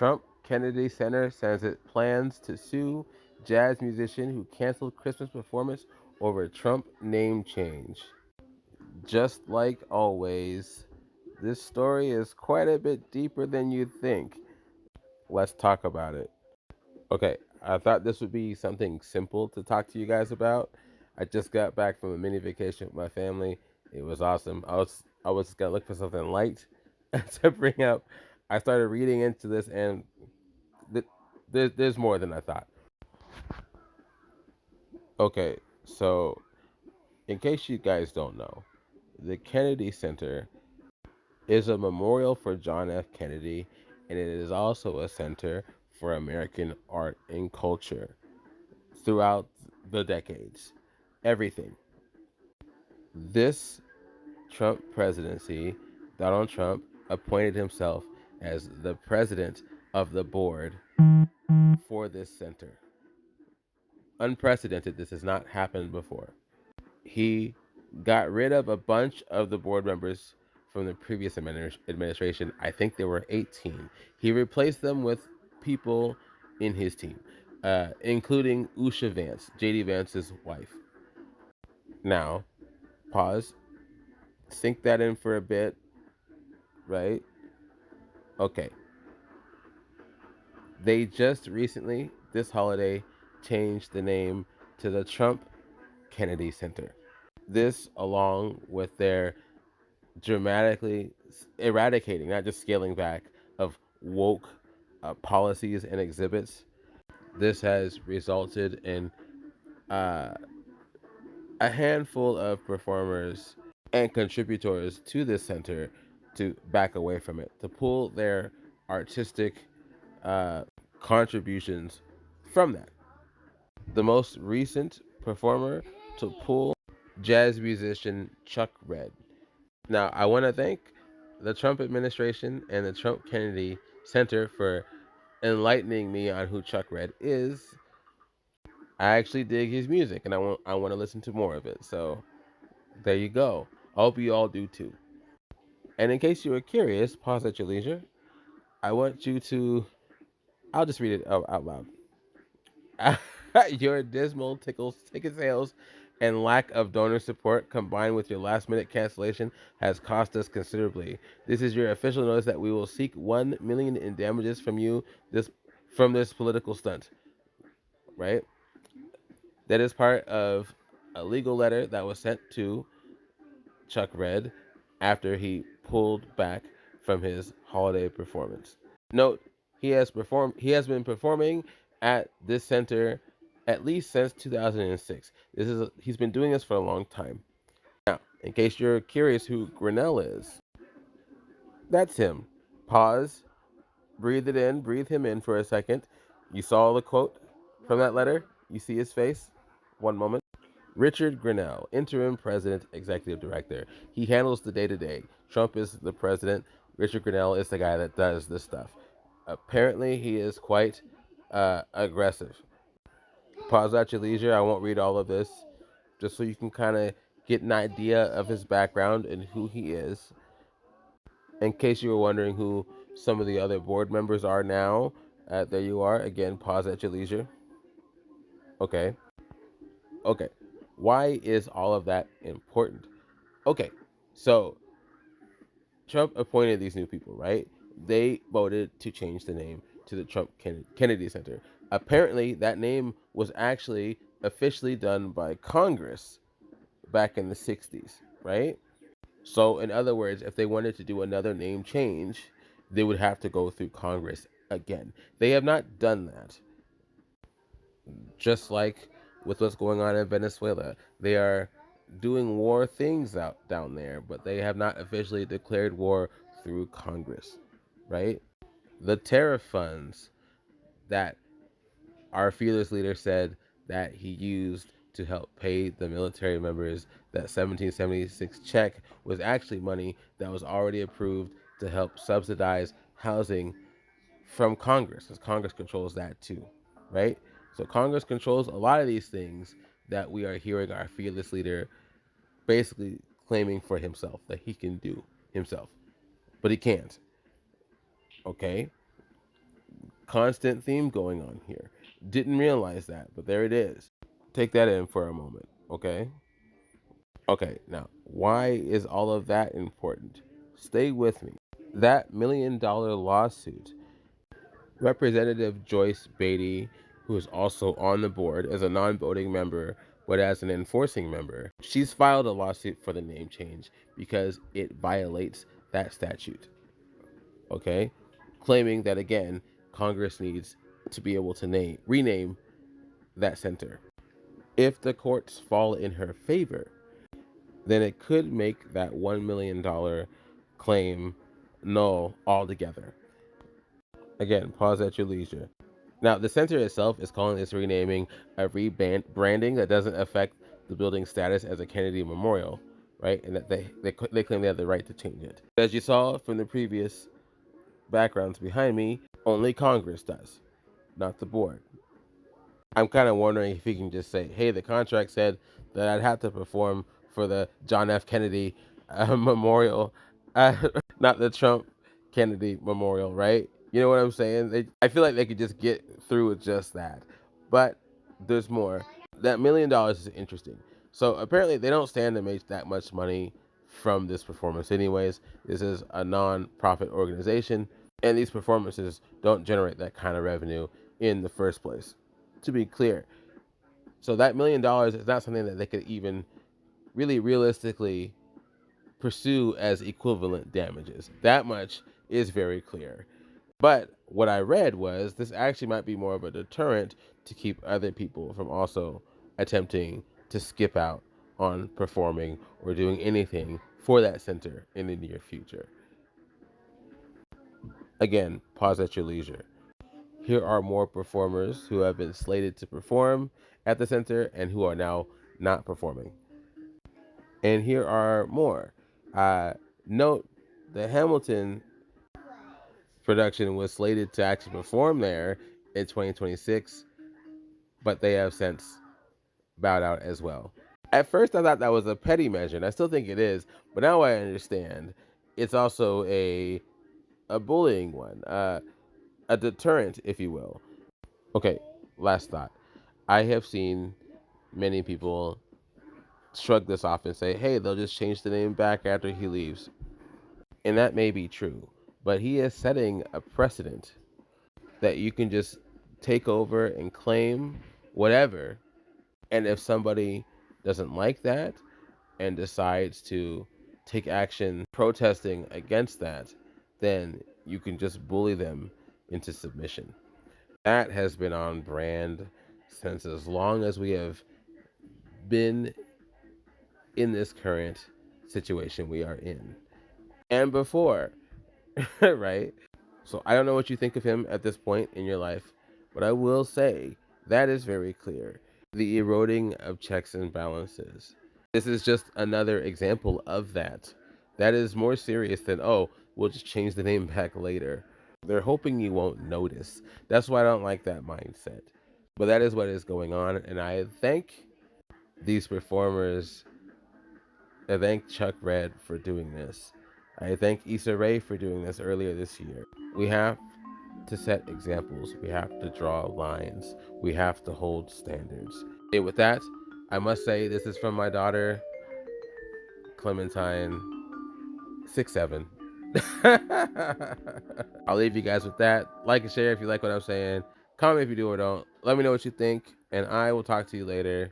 Trump Kennedy Center says it plans to sue jazz musician who canceled Christmas performance over Trump name change. Just like always, this story is quite a bit deeper than you think. Let's talk about it. Okay, I thought this would be something simple to talk to you guys about. I just got back from a mini vacation with my family. It was awesome. I was gonna look for something light to bring up. I started reading into this, and th- there's more than I thought. Okay, so in case you guys don't know, the Kennedy Center is a memorial for John F. Kennedy, and it is also a center for American art and culture throughout the decades. Everything. This Trump presidency, Donald Trump appointed himself as the president of the board for this center. Unprecedented. This has not happened before. He got rid of a bunch of the board members from the previous administration. I think there were 18. He replaced them with people in his team, including Usha Vance, JD Vance's wife. Now, pause, sink that in for a bit, right? Okay. They just recently, this holiday, changed the name to the Trump Kennedy Center. This, along with their dramatically eradicating, not just scaling back, of woke policies and exhibits, this has resulted in uh, a handful of performers and contributors to this center to back away from it, to pull their artistic uh, contributions from that. The most recent performer to pull jazz musician Chuck Red. Now, I want to thank the Trump administration and the Trump Kennedy Center for enlightening me on who Chuck Red is. I actually dig his music, and I want to listen to more of it. So there you go. I hope you all do too. And in case you were curious, pause at your leisure. I want you to. I'll just read it out loud. Your dismal ticket sales and lack of donor support combined with your last minute cancellation has cost us considerably. This is your official notice that we will seek 1 million in damages from you this from this political stunt, right? That is part of a legal letter that was sent to Chuck Red after he pulled back from his holiday performance. Note, he has been performing at this center at least since 2006. He's been doing this for a long time. Now, in case you're curious who Grinnell is, that's him. Pause, breathe it in, breathe him in for a second. You saw the quote from that letter? You see his face? One moment. Richard Grinnell, interim president, executive director. He handles the day to day. Trump is the president. Richard Grinnell is the guy that does this stuff. Apparently, he is quite aggressive. Pause at your leisure. I won't read all of this, just so you can kind of get an idea of his background and who he is. In case you were wondering who some of the other board members are now, there you are. Again, pause at your leisure. Okay. Okay. Why is all of that important? Okay. So Trump appointed these new people, right? They voted to change the name to the Trump Kennedy Center. Apparently, that name was actually officially done by Congress back in the 60s, right? So, in other words, if they wanted to do another name change, they would have to go through Congress again. They have not done that. Just like with what's going on in Venezuela, they are doing war things out down there, but they have not officially declared war through Congress, right? The tariff funds that our fearless leader said that he used to help pay the military members that 1776 check was actually money that was already approved to help subsidize housing from Congress, because Congress controls that too, right? So Congress controls a lot of these things that we are hearing our fearless leader basically claiming for himself that he can do himself, but he can't. Okay, constant theme going on here. Didn't realize that, but there it is. Take that in for a moment, okay? Okay, now, why is all of that important? Stay with me. That $1 million lawsuit, Representative Joyce Beatty, who is also on the board as a non voting member, but as an enforcing member, she's filed a lawsuit for the name change because it violates that statute, okay? Claiming that, again, Congress needs to be able to rename that center. If the courts fall in her favor, then it could make that $1 million claim null altogether. Again, pause at your leisure. Now, the center itself is calling this renaming a rebranding that doesn't affect the building's status as a Kennedy Memorial, right? And that they claim they have the right to change it. As you saw from the previous backgrounds behind me, only Congress does, not the board. I'm kind of wondering if he can just say, hey, the contract said that I'd have to perform for the John F. Kennedy Memorial, not the Trump Kennedy Memorial, right? You know what I'm saying? I feel like they could just get through with just that. But there's more. That $1 million is interesting. So apparently they don't stand to make that much money from this performance anyways. This is a non-profit organization, and these performances don't generate that kind of revenue in the first place, to be clear. So that $1 million is not something that they could even really realistically pursue as equivalent damages. That much is very clear. But what I read was this actually might be more of a deterrent to keep other people from also attempting to skip out on performing or doing anything for that center in the near future. Again, pause at your leisure. Here are more performers who have been slated to perform at the center and who are now not performing. And here are more. Note the Hamilton production was slated to actually perform there in 2026, but they have since bowed out as well. At first, I thought that was a petty measure, and I still think it is, but now I understand it's also a bullying one, a deterrent, if you will. Okay, last thought. I have seen many people shrug this off and say, hey, they'll just change the name back after he leaves. And that may be true, but he is setting a precedent that you can just take over and claim whatever. And if somebody doesn't like that and decides to take action protesting against that, then you can just bully them into submission. That has been on brand since as long as we have been in this current situation we are in. And before, right? So I don't know what you think of him at this point in your life, but I will say that is very clear. The eroding of checks and balances. This is just another example of that. That is more serious than, oh, we'll just change the name back later. They're hoping you won't notice. That's why I don't like that mindset. But that is what is going on, and I thank these performers. I thank Chuck Red for doing this. I thank Issa Rae for doing this earlier this year. We have to set examples. We have to draw lines. We have to hold standards. And with that, I must say this is from my daughter, Clementine 67. I'll leave you guys with that. Like and share if you like what I'm saying. Comment if you do or don't. Let me know what you think, and I will talk to you later.